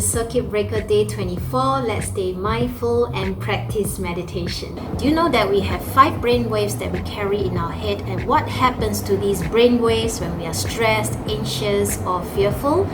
is Circuit Breaker Day 24. Let's stay mindful and practice meditation. Do you know that we have 5 brain waves that we carry in our head, and what happens to these brain waves when we are stressed, anxious or fearful?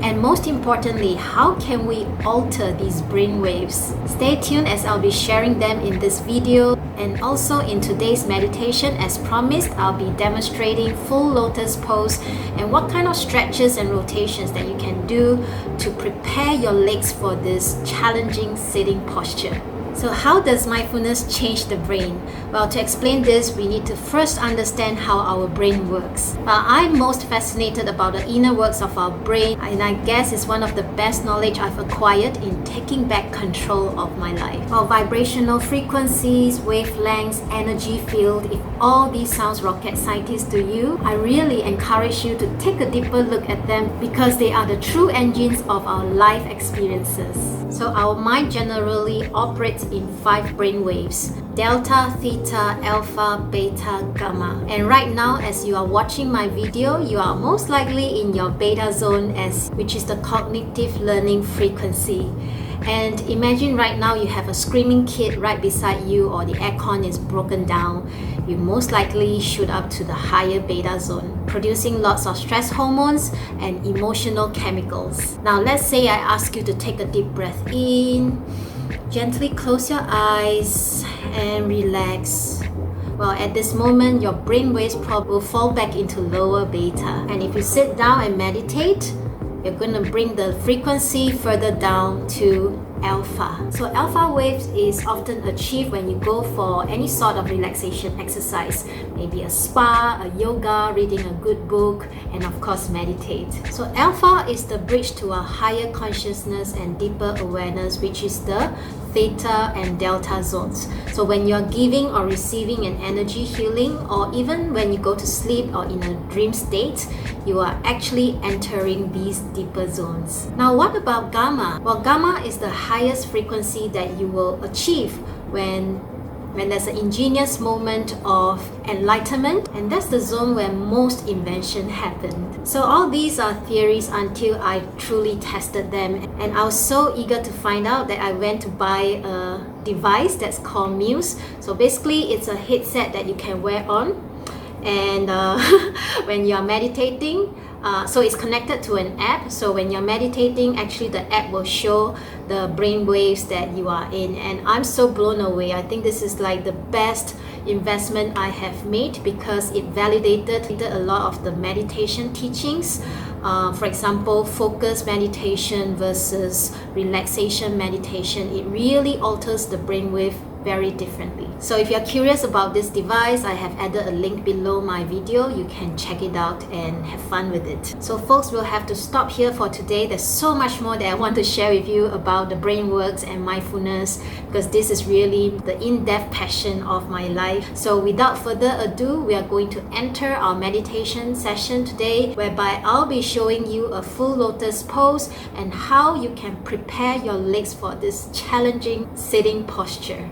And most importantly, how can we alter these brain waves? Stay tuned as I'll be sharing them in this video. And also in today's meditation, as promised, I'll be demonstrating full lotus pose and what kind of stretches and rotations that you can do to prepare your legs for this challenging sitting posture. So how does mindfulness change the brain? Well, to explain this, we need to first understand how our brain works. Well, I'm most fascinated about the inner works of our brain, and I guess it's one of the best knowledge I've acquired in taking back control of my life. Well, vibrational frequencies, wavelengths, energy field, if all these sounds rocket scientist to you, I really encourage you to take a deeper look at them because they are the true engines of our life experiences. So our mind generally operates in 5 brain waves: delta, theta, alpha, beta, gamma. And right now, as you are watching my video, you are most likely in your beta zone, which is the cognitive learning frequency. And imagine right now you have a screaming kid right beside you, or the aircon is broken down. You most likely shoot up to the higher beta zone, producing lots of stress hormones and emotional chemicals. Now let's say I ask you to take a deep breath in, gently close your eyes and relax. Well, at this moment, your brain waves will fall back into lower beta. And if you sit down and meditate, you're going to bring the frequency further down to alpha. So alpha waves is often achieved when you go for any sort of relaxation exercise, maybe a spa, a yoga, reading a good book, and of course meditate. So alpha is the bridge to a higher consciousness and deeper awareness, which is the theta and delta zones. So when you're giving or receiving an energy healing, or even when you go to sleep or in a dream state, you are actually entering these deeper zones. Now what about gamma? Well, gamma is the highest frequency that you will achieve when there's an ingenious moment of enlightenment, and that's the zone where most invention happened. So all these are theories until I truly tested them, and I was so eager to find out that I went to buy a device that's called MUSE. So basically it's a headset that you can wear on, and when you're meditating, so it's connected to an app. So when you're meditating, actually the app will show the brain waves that you are in, and I'm so blown away. I think this is like the best investment I have made because it validated a lot of the meditation teachings. For example, focus meditation versus relaxation meditation. It really alters the brainwave very differently. So if you're curious about this device, I have added a link below my video. You can check it out and have fun with it. So folks, we'll have to stop here for today. There's so much more that I want to share with you about the brain works and mindfulness, because this is really the in-depth passion of my life. So without further ado, we are going to enter our meditation session today, whereby I'll be showing you a full lotus pose and how you can prepare your legs for this challenging sitting posture.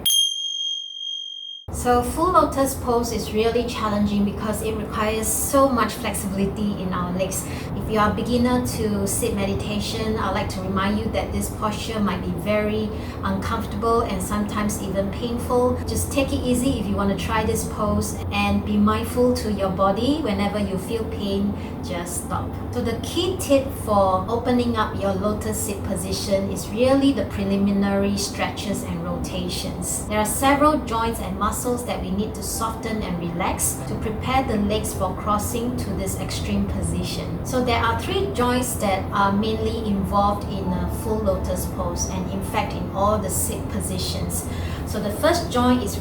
So full lotus pose is really challenging because it requires so much flexibility in our legs. If you are a beginner to sit meditation, I'd like to remind you that this posture might be very uncomfortable and sometimes even painful. Just take it easy if you want to try this pose, and be mindful to your body. Whenever you feel pain, just stop. So the key tip for opening up your lotus sit position is really the preliminary stretches and rotations. There are several joints and muscles that we need to soften and relax to prepare the legs for crossing to this extreme position. So there are 3 joints that are mainly involved in a full lotus pose, and in fact in all the sit positions. So the first joint is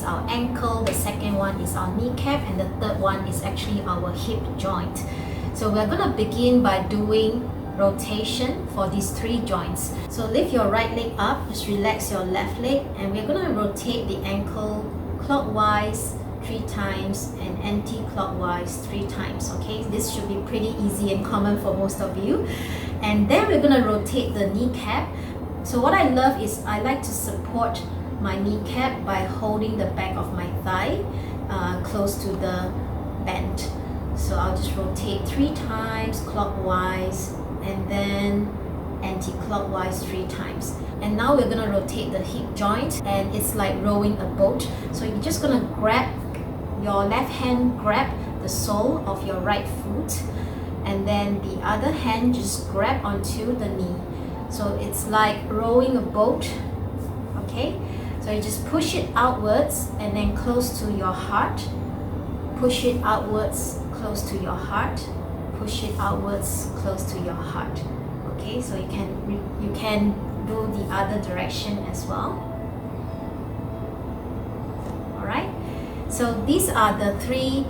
our ankle, the second one is our kneecap, and the third one is actually our hip joint. So we're going to begin by doing rotation for these 3 joints. So lift your right leg up, just relax your left leg, and we're going to rotate the ankle clockwise 3 times and anti-clockwise 3 times. Okay, this should be pretty easy and common for most of you. And then we're going to rotate the kneecap. So what I love is I like to support my kneecap by holding the back of my thigh close to the bend. So I'll just rotate 3 times clockwise and then anti-clockwise 3 times. And now we're gonna rotate the hip joint, and it's like rowing a boat. So you're just gonna grab your left hand, grab the sole of your right foot, and then the other hand just grab onto the knee. So it's like rowing a boat, okay? So you just push it outwards and then close to your heart. Push it outwards, close to your heart. Push it outwards, close to your heart. Okay, so you can do the other direction as well. All right. So these are the 3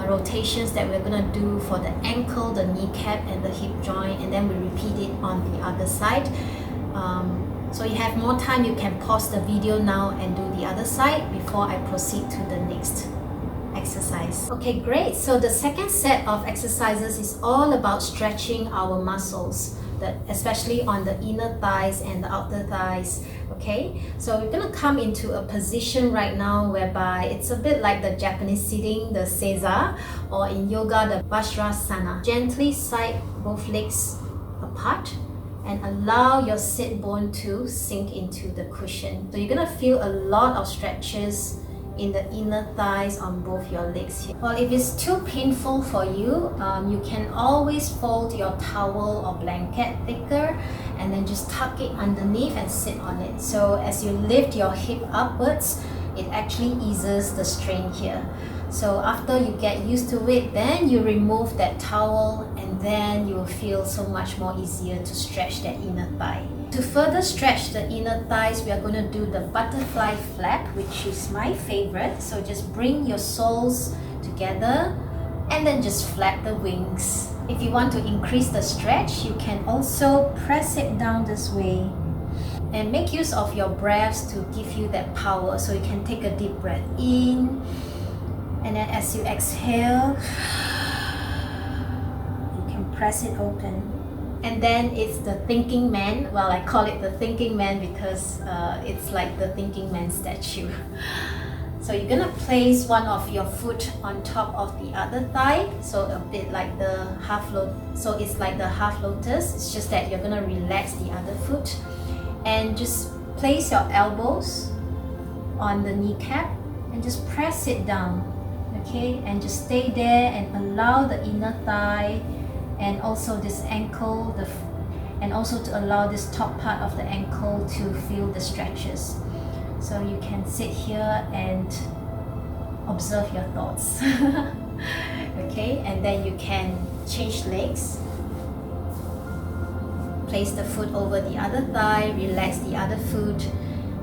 rotations that we're gonna do for the ankle, the kneecap, and the hip joint, and then we repeat it on the other side. So you have more time, you can pause the video now and do the other side before I proceed to the next exercise. Okay, great. So the second set of exercises is all about stretching our muscles, especially on the inner thighs and the outer thighs. Okay, so we're gonna come into a position right now whereby it's a bit like the Japanese sitting, the seiza, or in yoga, the vajrasana. Gently side both legs apart and allow your sit bone to sink into the cushion. So you're gonna feel a lot of stretches in the inner thighs on both your legs here. Well, if it's too painful for you, you can always fold your towel or blanket thicker and then just tuck it underneath and sit on it. So as you lift your hip upwards, it actually eases the strain here. So after you get used to it, then you remove that towel and then you will feel so much more easier to stretch that inner thigh. To further stretch the inner thighs, we are going to do the butterfly flap, which is my favorite. So just bring your soles together and then just flap the wings. If you want to increase the stretch, you can also press it down this way and make use of your breaths to give you that power. So you can take a deep breath in, and then as you exhale, you can press it open. And then it's the thinking man. Well, I call it the thinking man because it's like the thinking man statue. So you're gonna place one of your foot on top of the other thigh, so a bit like the half lotus. So it's like the half lotus. It's just that you're gonna relax the other foot, and just place your elbows on the kneecap and just press it down. Okay, and just stay there and allow the inner thigh and also this ankle, and also to allow this top part of the ankle to feel the stretches. So you can sit here and observe your thoughts. Okay, and then you can change legs. Place the foot over the other thigh, relax the other foot,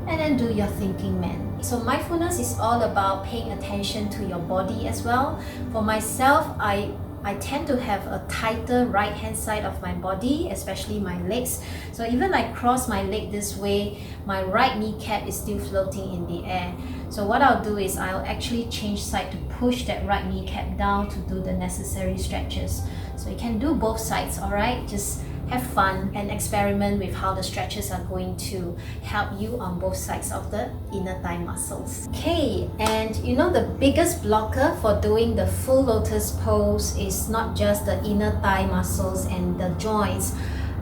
and then do your thinking man. So mindfulness is all about paying attention to your body as well. For myself, I tend to have a tighter right hand side of my body, especially my legs. So even I cross my leg this way, my right kneecap is still floating in the air. So what I'll do is I'll actually change side to push that right kneecap down to do the necessary stretches. So you can do both sides, alright? Just have fun and experiment with how the stretches are going to help you on both sides of the inner thigh muscles. Okay, and you know the biggest blocker for doing the full lotus pose is not just the inner thigh muscles and the joints,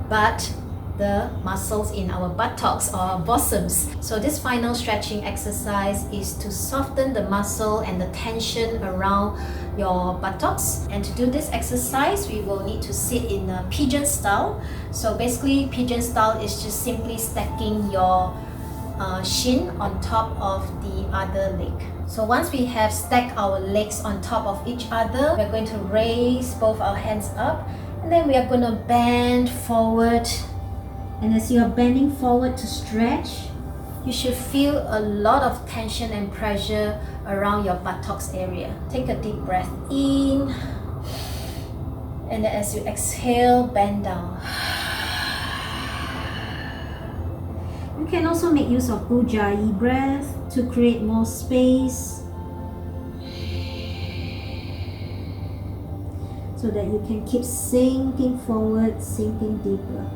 but the muscles in our buttocks or bosoms. So this final stretching exercise is to soften the muscle and the tension around your buttocks. And to do this exercise, we will need to sit in a pigeon style. So basically, pigeon style is just simply stacking your shin on top of the other leg. So once we have stacked our legs on top of each other, we're going to raise both our hands up, and then we are going to bend forward. And as you are bending forward to stretch, you should feel a lot of tension and pressure around your buttocks area. Take a deep breath in, and then as you exhale, bend down. You can also make use of Ujjayi breath to create more space, so that you can keep sinking forward, sinking deeper.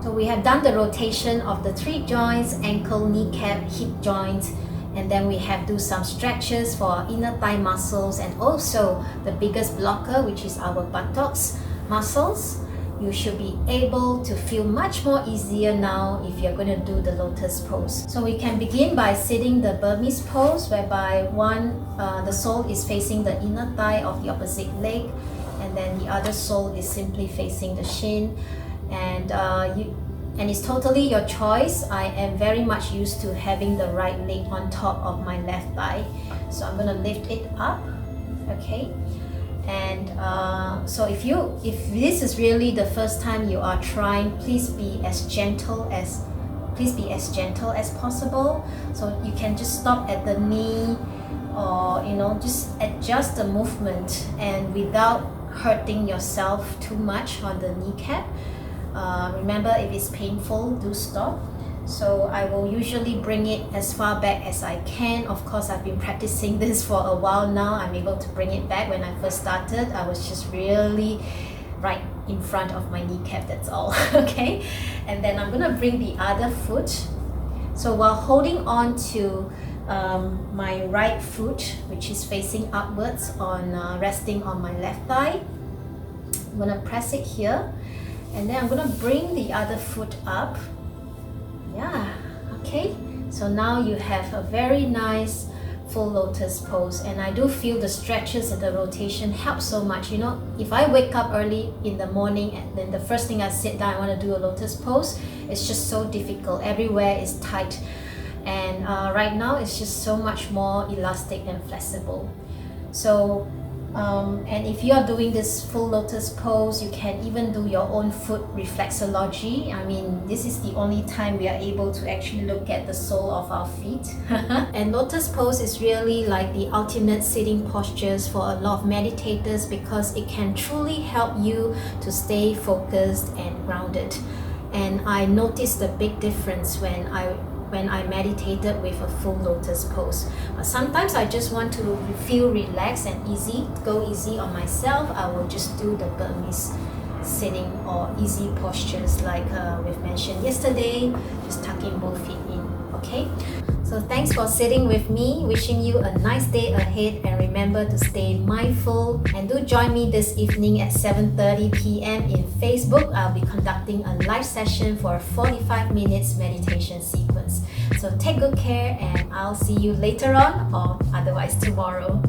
So we have done the rotation of the 3 joints, ankle, kneecap, hip joints, And then we have do some stretches for our inner thigh muscles and also the biggest blocker, which is our buttocks muscles. You should be able to feel much more easier now if you're going to do the lotus pose. So we can begin by sitting the Burmese pose, whereby the sole is facing the inner thigh of the opposite leg, and then the other sole is simply facing the shin. And it's totally your choice. I am very much used to having the right leg on top of my left thigh. So I'm going to lift it up, okay? And so if this is really the first time you are trying, please be as gentle as possible. So you can just stop at the knee, or just adjust the movement and without hurting yourself too much on the kneecap. Remember, if it's painful, do stop. So I will usually bring it as far back as I can. Of course, I've been practicing this for a while now. I'm able to bring it back. When I first started, I was just really right in front of my kneecap, that's all. Okay, and then I'm gonna bring the other foot. So while holding on to my right foot, which is facing upwards, resting on my left thigh, I'm gonna press it here, and then I'm gonna bring the other foot up. Yeah, okay, so now you have a very nice full lotus pose, and I do feel the stretches and the rotation help so much. If I wake up early in the morning and then the first thing I sit down, I want to do a lotus pose, it's just so difficult. Everywhere is tight, and right now it's just so much more elastic and flexible. So and if you are doing this full lotus pose, you can even do your own foot reflexology. I mean, this is the only time we are able to actually look at the sole of our feet. And lotus pose is really like the ultimate sitting postures for a lot of meditators, because it can truly help you to stay focused and grounded. And I noticed a big difference when I meditated with a full lotus pose. Sometimes I just want to feel relaxed and go easy on myself. I will just do the Burmese sitting or easy postures like we've mentioned yesterday, just tucking both feet in, okay? So thanks for sitting with me. Wishing you a nice day ahead, and remember to stay mindful. And do join me this evening at 7:30 p.m. in Facebook. I'll be conducting a live session for a 45 minutes meditation sequence. So take good care, and I'll see you later on, or otherwise tomorrow.